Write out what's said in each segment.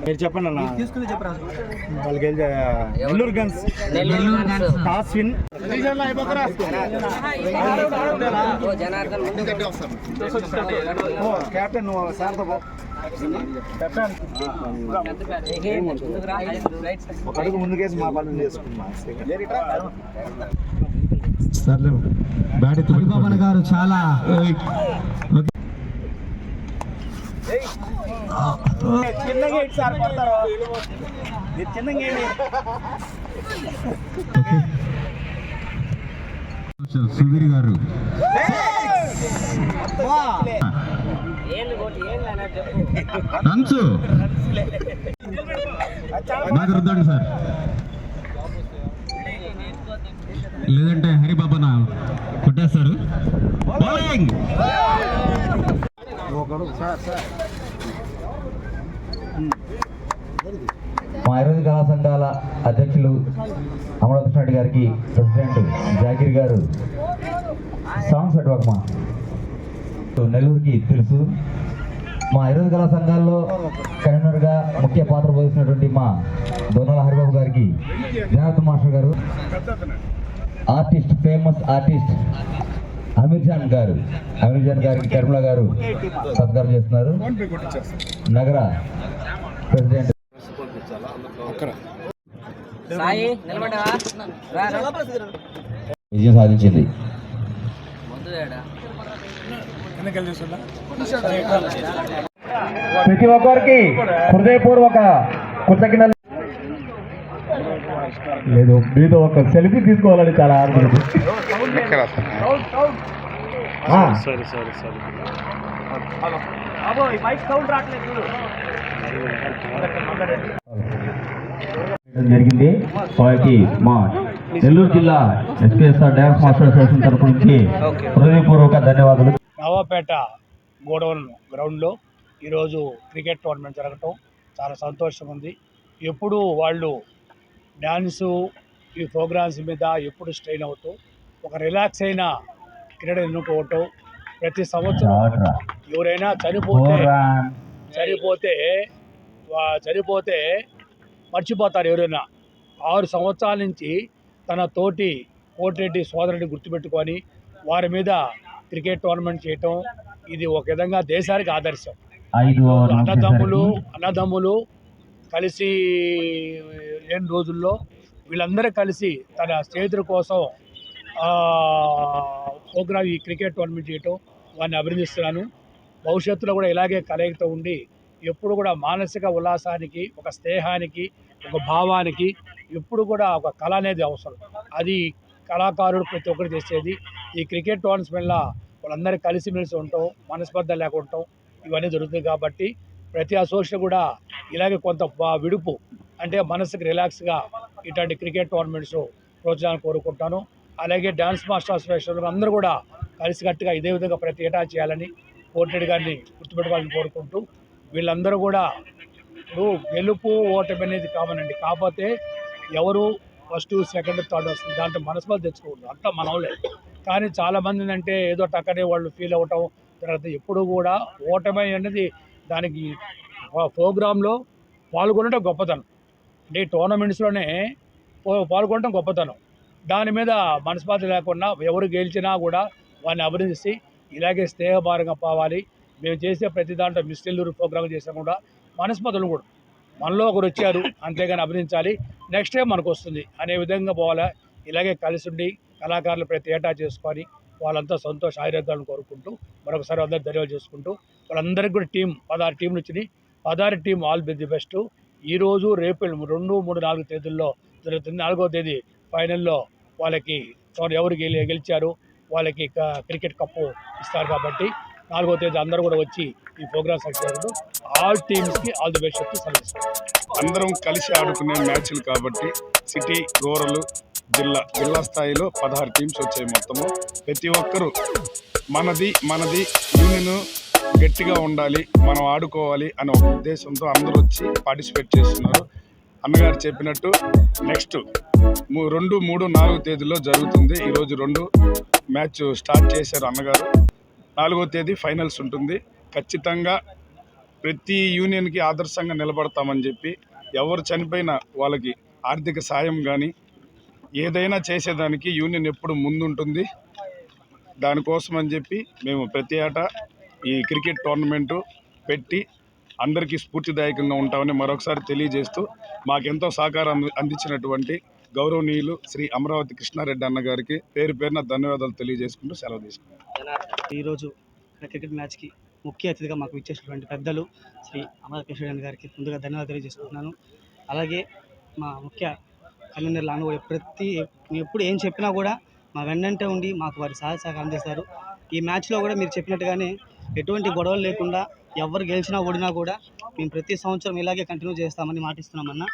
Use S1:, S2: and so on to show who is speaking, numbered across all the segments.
S1: మీరు చెప్పండి అన్న. వాళ్ళకి Nellore guns toss win captain సార్తో ఒక అడుగు ముందుకేసి మా పనులు చేసుకున్నాం.
S2: హరిబాబన్ గారు చాలా
S1: చిన్నగా సార్ పడతారు. మీరు చిన్నగా
S2: సుధీర్ గారు రంచు బాగా రుద్దండి సార్, లేదంటే హరిబాబన కొట్టేస్తారు. బౌలింగ్
S3: మా 20 కళా సంఘాల అధ్యక్షులు అమరకృష్ణ రెడ్డి గారికి, ప్రెసిడెంట్ జాకీర్ గారు సాంగ్స్ పెట్టవకమా నెల్లూరుకి తెలుసు. మా 20 కళా సంఘాల్లో కన్వీనర్గా ముఖ్య పాత్ర పోషిస్తున్నటువంటి మా దొన్నాల హరిబాబు గారికి, జనార్దన్ మాస్టర్ గారు, artist famous artist Ameer Jan గారికి కర్మల గారు సత్కారం చేస్తున్నారు. నగర ప్రెసిడెంట్ విజయం సాధించింది. ప్రతి ఒక్కరికి హృదయపూర్వక కృతజ్ఞతలు. లేదు, మీతో ఒక సెల్ఫీ తీసుకోవాలని చాలా ఆనందం. జరిగింది. వారికి మా నెల్లూరు జిల్లా ఎస్కేఎస్ఆర్ డ్యాన్స్ మాస్టర్ అసోసియేషన్ తరఫు నుంచి హృదయపూర్వక ధన్యవాదాలు.
S1: నవాపేట గోడౌన్ గ్రౌండ్లో ఈరోజు క్రికెట్ టోర్నమెంట్ జరగటం చాలా సంతోషం ఉంది. ఎప్పుడు వాళ్ళు డ్యాన్సు ఈ ప్రోగ్రామ్స్ మీద ఎప్పుడు స్ట్రెయిన్ అవుతూ ఒక రిలాక్స్ అయిన క్రీడ ఎన్నుకోవటం. ప్రతి సంవత్సరం ఎవరైనా చనిపోతే మర్చిపోతారు. ఎవరైనా 6 సంవత్సరాల నుంచి తన తోటి కోటిరెడ్డి సోదరుడిని గుర్తుపెట్టుకొని వారి మీద క్రికెట్ టోర్నమెంట్ చేయటం ఇది ఒక విధంగా దేశానికి ఆదర్శం. అన్నదమ్ములు కలిసి లేని రోజుల్లో వీళ్ళందరూ కలిసి తన స్నేహితుల కోసం ప్రోగ్రామ్ ఈ క్రికెట్ టోర్నమెంట్ చేయటం వారిని అభినందిస్తున్నాను. భవిష్యత్తులో కూడా ఇలాగే కలయికతో ఉండి ఎప్పుడు కూడా మానసిక ఉల్లాసానికి, ఒక స్నేహానికి, ఒక భావానికి ఎప్పుడు కూడా ఒక కళ అనేది అవసరం. అది కళాకారుడు ప్రతి ఒక్కరు చేసేది. ఈ క్రికెట్ టోర్నమెంట్ల వాళ్ళందరూ కలిసిమెలిసి ఉండటం, మనస్పర్ధ లేకుంటాం ఇవన్నీ జరుగుతుంది. కాబట్టి ప్రతి అసోసియేషన్ కూడా ఇలాగే కొంత విడుపు అంటే మనసుకి రిలాక్స్గా ఇట్లాంటి క్రికెట్ టోర్నమెంట్స్ ప్రోత్సాహాన్ని కోరుకుంటాను. అలాగే డ్యాన్స్ మాస్టర్ అసోసియేషన్ అందరూ కూడా కలిసికట్టుగా ఇదే విధంగా ప్రతి ఏటా చేయాలని కోటిరెడ్డి గారిని గుర్తుపెట్టుకోవాలని కోరుకుంటూ, వీళ్ళందరూ కూడా ఇప్పుడు గెలుపు ఓటమి అనేది కామన్ అండి. కాకపోతే ఎవరు ఫస్ట్ సెకండ్ థర్డ్ వస్తుంది దాంట్లో మనస్పర్ధ తెచ్చుకోకూడదు, అంతా మనవలే. కానీ చాలామంది అంటే ఏదో టక్కనే వాళ్ళు ఫీల్ అవ్వటం, తర్వాత ఎప్పుడు కూడా ఓటమి అనేది దానికి ప్రోగ్రాంలో పాల్గొనడం గొప్పతనం. అంటే టోర్నమెంట్స్లోనే పాల్గొనడం గొప్పతనం. దాని మీద మనస్పర్ధ లేకుండా ఎవరు గెలిచినా కూడా వాడిని అభినందిస్తే ఇలాగే స్నేహభారంగా పోవాలి. మేము చేసే ప్రతి దాంట్లో మిస్ నెల్లూరు ప్రోగ్రాం చేసినా కూడా మనస్పర్ధలు కూడా మనలో ఒకరు వచ్చారు అంతేగాని అభినందించాలి, నెక్స్ట్ టైం మనకు వస్తుంది అనే విధంగా పోవాలా. ఇలాగే కలిసి ఉండి కళాకారులు ప్రతి ఏటా చేసుకొని వాళ్ళంతా సంతోష ఆరోగ్యాలను కోరుకుంటూ మరొకసారి అందరూ ధన్యవాదాలు చేసుకుంటూ వాళ్ళందరికీ కూడా 16 టీంలు వచ్చినాయి. 16 టీం ఆల్ ది బెస్ట్. ఈరోజు రేపు 2, 3, 4 తేదీల్లో జరుగుతుంది. 4వ తేదీ ఫైనల్లో వాళ్ళకి ఎవరు గెలిచారు వాళ్ళకి క్రికెట్ కప్పు ఇస్తారు. కాబట్టి 4వ తేదీ అందరూ కూడా వచ్చి ఈ ప్రోగ్రామ్ సక్సెస్ ఆల్ టీమ్స్కి ఆల్ ది బెస్ట్ చెప్తూ సెలవిస్తాం.
S4: అందరం కలిసి ఆడుకునే మ్యాచ్లు కాబట్టి సిటీ, రూరల్, జిల్లా స్థాయిలో 16 టీమ్స్ వచ్చాయి మొత్తము. ప్రతి ఒక్కరూ మనది యూనియన్ గట్టిగా ఉండాలి, మనం ఆడుకోవాలి అనే ఒక ఉద్దేశంతో అందరూ వచ్చి పార్టిసిపేట్ చేస్తున్నారు. అన్నగారు చెప్పినట్టు నెక్స్ట్ 2, 3, 4 తేదీలో జరుగుతుంది. ఈరోజు 2 మ్యాచ్ స్టార్ట్ చేశారు అన్నగారు. 4వ తేదీ ఫైనల్స్ ఉంటుంది. ఖచ్చితంగా ప్రతి యూనియన్కి ఆదర్శంగా నిలబడతామని చెప్పి, ఎవరు చనిపోయినా వాళ్ళకి ఆర్థిక సాయం కానీ ఏదైనా చేసేదానికి యూనియన్ ఎప్పుడు ముందుంటుంది. దానికోసం అని చెప్పి మేము ప్రతి ఏటా ఈ క్రికెట్ టోర్నమెంటు పెట్టి అందరికీ స్ఫూర్తిదాయకంగా ఉంటామని మరొకసారి తెలియజేస్తూ, మాకెంతో సహకారం అందించినటువంటి గౌరవనీయులు శ్రీ అమరావతి కృష్ణారెడ్డి అన్న గారికి పేరు పేరున ధన్యవాదాలు తెలియజేసుకుంటూ సెలవు తీసుకుంటాం.
S5: ఈరోజు క్రికెట్ మ్యాచ్కి ముఖ్య అతిథిగా మాకు ఇచ్చేసినటువంటి పెద్దలు శ్రీ అమరావతి కృష్ణారెడ్డి గారికి ముందుగా ధన్యవాదాలు తెలియజేసుకుంటున్నాను. అలాగే మా ముఖ్య కన్వీనర్లు అన్న కూడా మేము ఎప్పుడు ఏం చెప్పినా కూడా మా వెన్నంటే ఉండి మాకు వారి సహాయ సహకారం అందిస్తారు. ఈ మ్యాచ్లో కూడా మీరు చెప్పినట్టుగానే ఎటువంటి గొడవలు లేకుండా ఎవరు గెలిచినా ఓడినా కూడా మేము ప్రతి సంవత్సరం ఇలాగే కంటిన్యూ చేస్తామని మాటిస్తున్నామన్న.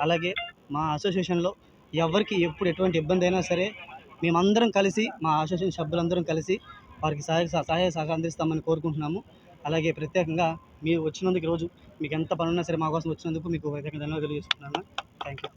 S5: అలాగే మా అసోసియేషన్లో ఎవరికి ఎప్పుడు ఎటువంటి ఇబ్బంది అయినా సరే మేమందరం కలిసి, మా అసోసియేషన్ సభ్యులందరం కలిసి వారికి సహాయ సహకారం అందిస్తామని కోరుకుంటున్నాము. అలాగే ప్రత్యేకంగా మీరు వచ్చినందుకు ఈరోజు మీకు ఎంత పని ఉన్నా సరే మా కోసం వచ్చినందుకు మీకు ప్రత్యేకంగా ధన్యవాదాలు తెలియజేస్తున్నాను. Thank you.